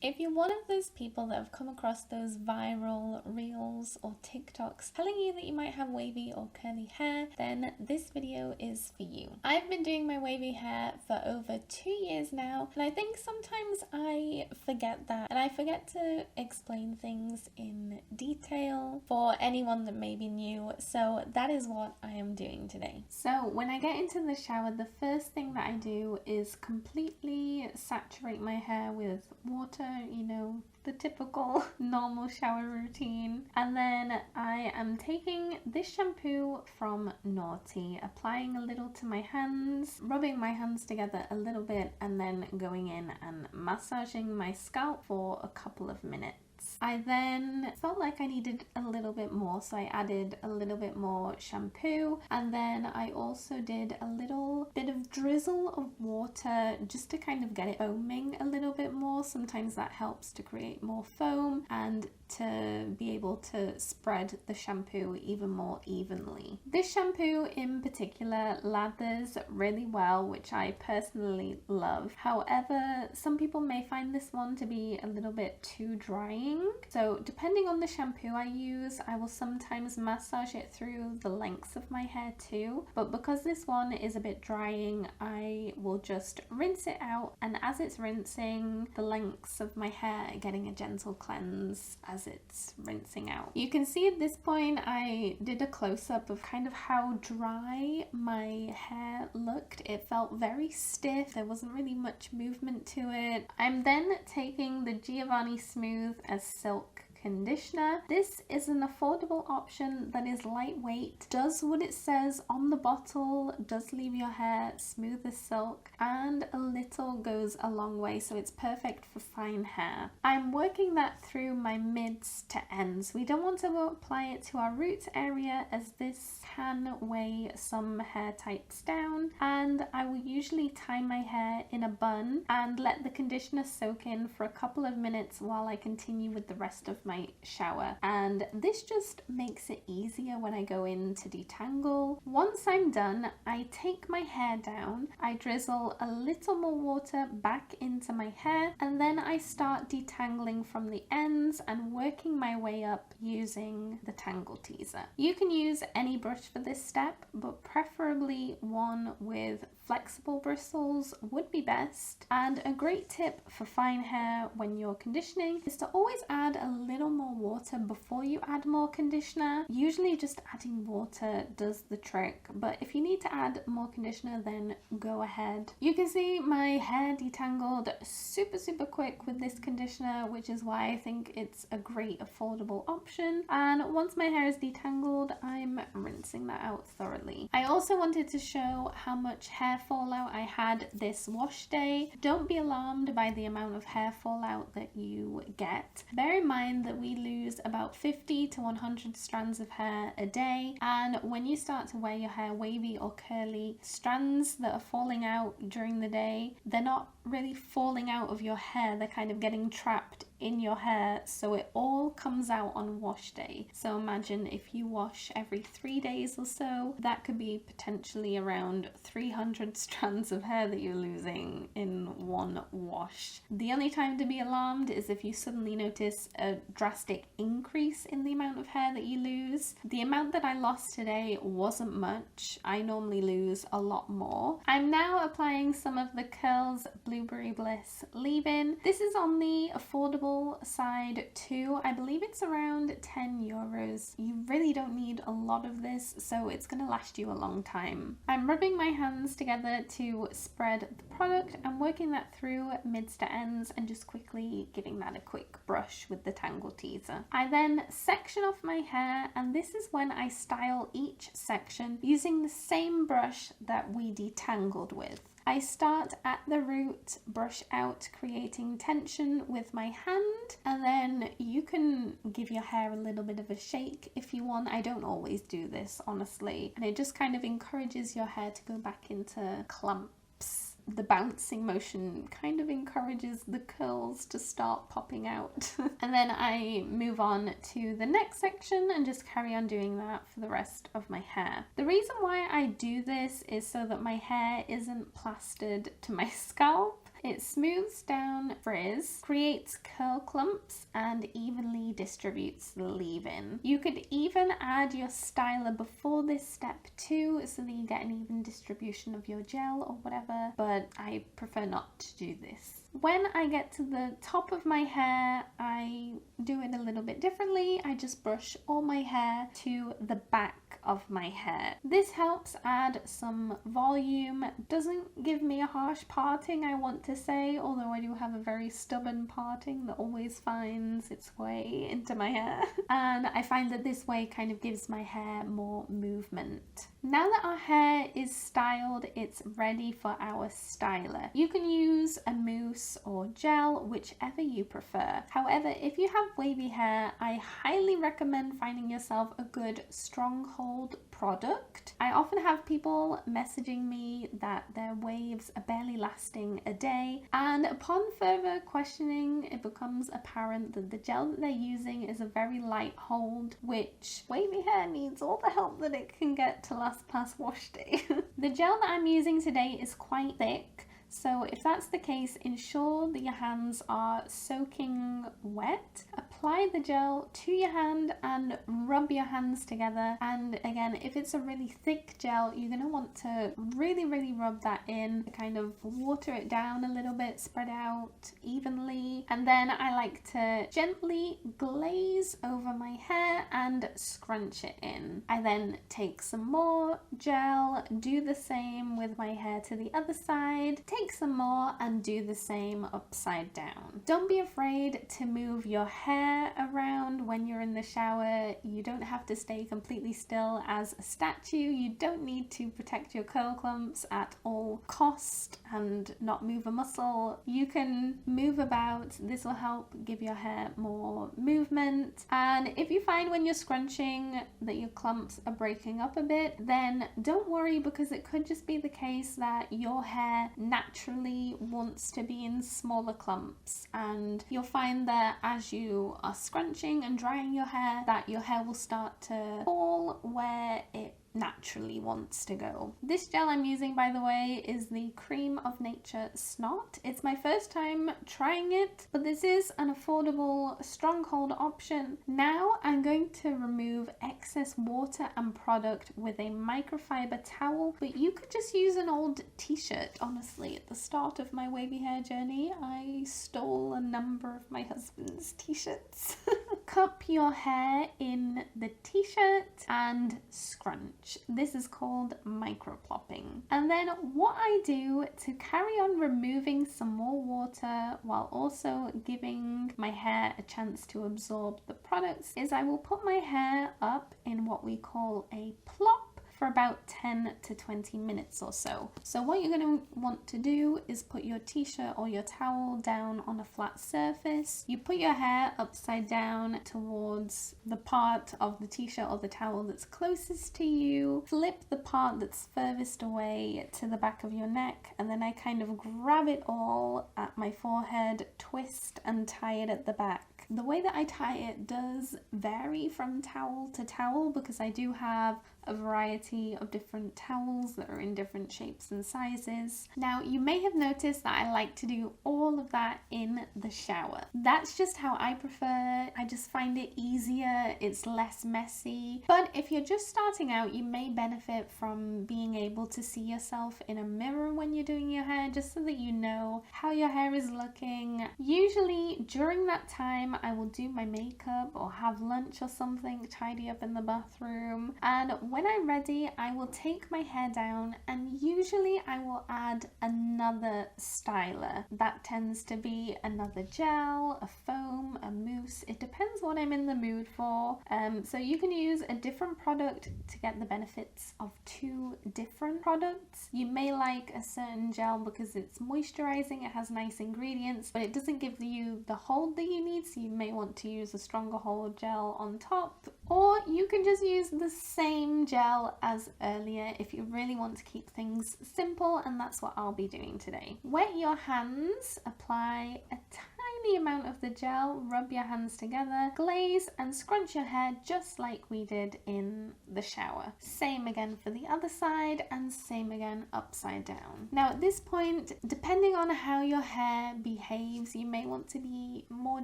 If you're one of those people that have come across those viral reels or TikToks telling you that you might have wavy or curly hair, then this video is for you. I've been doing my wavy hair for over 2 years now, and I think sometimes I forget that, and I forget to explain things in detail for anyone that may be new, so that is what I am doing today. So when I get into the shower, the first thing that I do is completely saturate my hair with water, you know, the typical normal shower routine. And then I am taking this shampoo from Noughty, applying a little to my hands, rubbing my hands together a little bit, and then going in and massaging my scalp for a couple of minutes. I then felt like I needed a little bit more, so I added a little bit more shampoo, and then I also did a little bit of drizzle of water just to kind of get it foaming a little bit more. Sometimes that helps to create more foam and to be able to spread the shampoo even more evenly. This shampoo in particular lathers really well, which I personally love. However, some people may find this one to be a little bit too drying. So depending on the shampoo I use, I will sometimes massage it through the lengths of my hair too. But because this one is a bit drying, I will just rinse it out, and as it's rinsing, the lengths of my hair are getting a gentle cleanse as it's rinsing out. You can see at this point I did a close-up of kind of how dry my hair looked. It felt very stiff. There wasn't really much movement to it. I'm then taking the Giovanni Smooth as silk conditioner. This is an affordable option that is lightweight, does what it says on the bottle, does leave your hair smooth as silk, and a little goes a long way, so it's perfect for fine hair. I'm working that through my mids to ends. We don't want to apply it to our roots area as this can weigh some hair types down, and I will usually tie my hair in a bun and let the conditioner soak in for a couple of minutes while I continue with the rest of my shower, and this just makes it easier when I go in to detangle. Once I'm done, I take my hair down, I drizzle a little more water back into my hair, and then I start detangling from the ends and working my way up using the Tangle Teezer. You can use any brush for this step, but preferably one with flexible bristles would be best. And a great tip for fine hair when you're conditioning is to always add a little more water before you add more conditioner. Usually just adding water does the trick, but if you need to add more conditioner, then go ahead. You can see my hair detangled super quick with this conditioner, which is why I think it's a great affordable option. And once my hair is detangled, I'm rinsing that out thoroughly. I also wanted to show how much hair fallout I had this wash day. Don't be alarmed by the amount of hair fallout that you get. Bear in mind that we lose about 50 to 100 strands of hair a day, and when you start to wear your hair wavy or curly, strands that are falling out during the day, they're not really falling out of your hair, they're kind of getting trapped in your hair, so it all comes out on wash day. So imagine if you wash every 3 days or so, that could be potentially around 300 strands of hair that you're losing in one wash. The only time to be alarmed is if you suddenly notice a drastic increase in the amount of hair that you lose. The amount that I lost today wasn't much. I normally lose a lot more. I'm now applying some of the Curls Blueberry Bliss leave-in. This is on the affordable side too. I believe it's around €10. You really don't need a lot of this, so it's going to last you a long time. I'm rubbing my hands together to spread the product and working that through mids to ends and just quickly giving that a quick brush with the Tangle Teezer. I then section off my hair, and this is when I style each section using the same brush that we detangled with. I start at the root, brush out, creating tension with my hand, and then you can give your hair a little bit of a shake if you want. I don't always do this, honestly, and it just kind of encourages your hair to go back into clumps. The bouncing motion kind of encourages the curls to start popping out. And then I move on to the next section and just carry on doing that for the rest of my hair. The reason why I do this is so that my hair isn't plastered to my scalp. It smooths down frizz, creates curl clumps, and evenly distributes the leave-in. You could even add your styler before this step too, so that you get an even distribution of your gel or whatever, but I prefer not to do this. When I get to the top of my hair, I do it a little bit differently. I just brush all my hair to the back of my hair. This helps add some volume. Doesn't give me a harsh parting, I want to say, although I do have a very stubborn parting that always finds its way into my hair. And I find that this way kind of gives my hair more movement. Now that our hair is styled, it's ready for our styler. You can use a mousse or gel, whichever you prefer. However, if you have wavy hair, I highly recommend finding yourself a good stronghold product. I often have people messaging me that their waves are barely lasting a day, and upon further questioning, it becomes apparent that the gel that they're using is a very light hold, which wavy hair needs all the help that it can get to last past wash day. The gel that I'm using today is quite thick, so if that's the case, ensure that your hands are soaking wet. Apply the gel to your hand and rub your hands together. And again, if it's a really thick gel, you're going to want to really rub that in, kind of water it down a little bit, spread out evenly. And then I like to gently glaze over my hair and scrunch it in. I then take some more gel, do the same with my hair to the other side, take some more and do the same upside down. Don't be afraid to move your hair around when you're in the shower. You don't have to stay completely still as a statue. You don't need to protect your curl clumps at all cost and not move a muscle. You can move about. This will help give your hair more movement. And if you find when you're scrunching that your clumps are breaking up a bit, then don't worry, because it could just be the case that your hair naturally wants to be in smaller clumps, and you'll find that as you are scrunching and drying your hair, that your hair will start to fall where it naturally wants to go. This gel I'm using, by the way, is the Cream of Nature Snot. It's my first time trying it, but this is an affordable stronghold option. Now I'm going to remove excess water and product with a microfiber towel, but you could just use an old t-shirt. Honestly, at the start of my wavy hair journey, I stole a number of my husband's t-shirts. Cup your hair in the t-shirt and scrunch. This is called micro plopping. And then what I do to carry on removing some more water while also giving my hair a chance to absorb the products is I will put my hair up in what we call a plop for about 10 to 20 minutes or so. So what you're going to want to do is put your t-shirt or your towel down on a flat surface. You put your hair upside down towards the part of the t-shirt or the towel that's closest to you. Flip the part that's furthest away to the back of your neck, and then I kind of grab it all at my forehead, twist and tie it at the back. The way that I tie it does vary from towel to towel, because I do have a variety of different towels that are in different shapes and sizes. Now, you may have noticed that I like to do all of that in the shower. That's just how I prefer. I just find it easier, it's less messy. But if you're just starting out, you may benefit from being able to see yourself in a mirror when you're doing your hair, just so that you know how your hair is looking. Usually during that time, I will do my makeup or have lunch or something, tidy up in the bathroom, and when I'm ready, I will take my hair down, and usually I will add another styler. That tends to be another gel, a foam, a mousse. It depends what I'm in the mood for. So you can use a different product to get the benefits of two different products. You may like a certain gel because it's moisturizing, it has nice ingredients, but it doesn't give you the hold that you need, so you may want to use a stronger hold gel on top. Or you can just use the same gel as earlier if you really want to keep things simple, and that's what I'll be doing today. Wet your hands, apply a tiny tiny amount of the gel, rub your hands together, glaze and scrunch your hair just like we did in the shower. Same again for the other side and same again upside down. Now at this point, depending on how your hair behaves, you may want to be more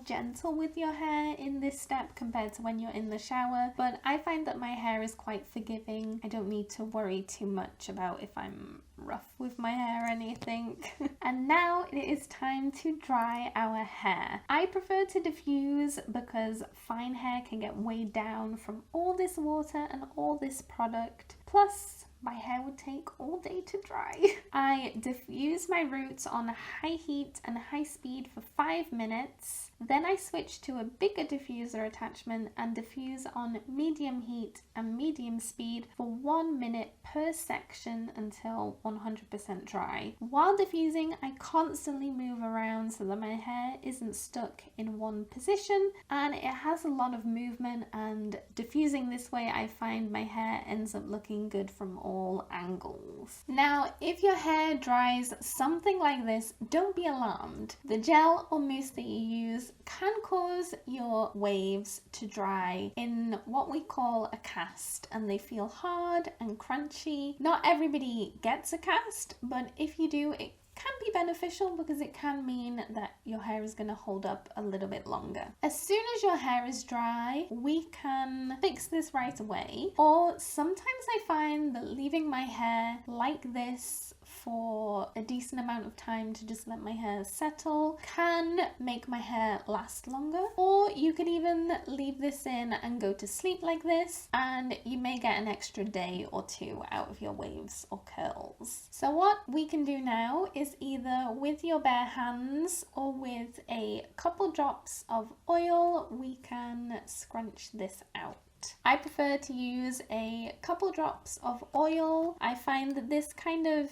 gentle with your hair in this step compared to when you're in the shower, but I find that my hair is quite forgiving. I don't need to worry too much about if I'm rough with my hair or anything. And now it is time to dry our hair. I prefer to diffuse because fine hair can get weighed down from all this water and all this product. Plus, my hair would take all day to dry. I diffuse my roots on high heat and high speed for 5 minutes. Then I switch to a bigger diffuser attachment and diffuse on medium heat and medium speed for 1 minute per section until 100% dry. While diffusing, I constantly move around so that my hair isn't stuck in one position and it has a lot of movement, and diffusing this way I find my hair ends up looking good from all angles. Now, if your hair dries something like this, don't be alarmed. The gel or mousse that you use can cause your waves to dry in what we call a cast, and they feel hard and crunchy. Not everybody gets a cast, but if you do, it can be beneficial because it can mean that your hair is going to hold up a little bit longer. As soon as your hair is dry, we can fix this right away, or sometimes I find that leaving my hair like this for a decent amount of time to just let my hair settle can make my hair last longer. Or you could even leave this in and go to sleep like this, and you may get an extra day or two out of your waves or curls. So what we can do now is either with your bare hands or with a couple drops of oil, we can scrunch this out. I prefer to use a couple drops of oil. I find that this kind of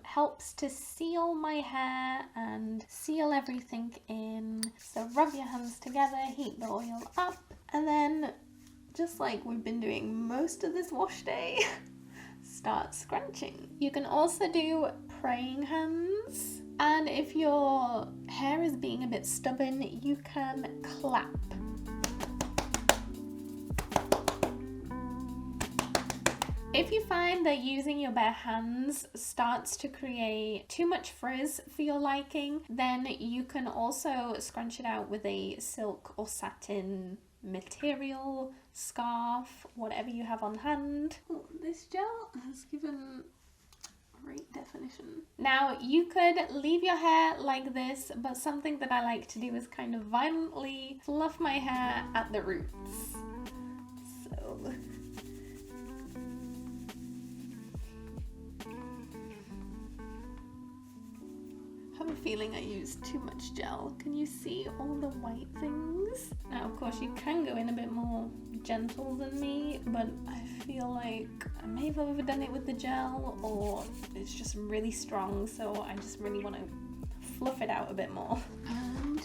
helps to seal my hair and seal everything in. So rub your hands together, heat the oil up, and then just like we've been doing most of this wash day, start scrunching. You can also do praying hands, and if your hair is being a bit stubborn, you can clap. If you find that using your bare hands starts to create too much frizz for your liking, then you can also scrunch it out with a silk or satin material, scarf, whatever you have on hand. Oh, this gel has given great definition. Now you could leave your hair like this, but something that I like to do is kind of violently fluff my hair at the roots. So I have a feeling I used too much gel. Can you see all the white things? Now, of course, you can go in a bit more gentle than me, but I feel like I may have overdone it with the gel, or it's just really strong, so I just really want to fluff it out a bit more. And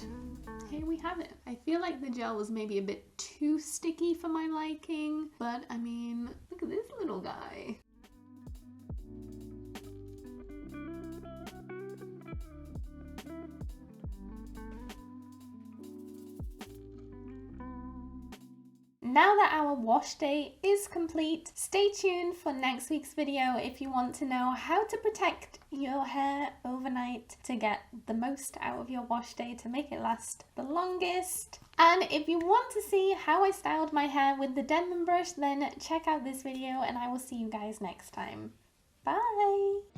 here we have it. I feel like the gel was maybe a bit too sticky for my liking, but I mean, look at this little guy. Now that our wash day is complete, stay tuned for next week's video if you want to know how to protect your hair overnight to get the most out of your wash day to make it last the longest. And if you want to see how I styled my hair with the Denman brush, then check out this video and I will see you guys next time. Bye!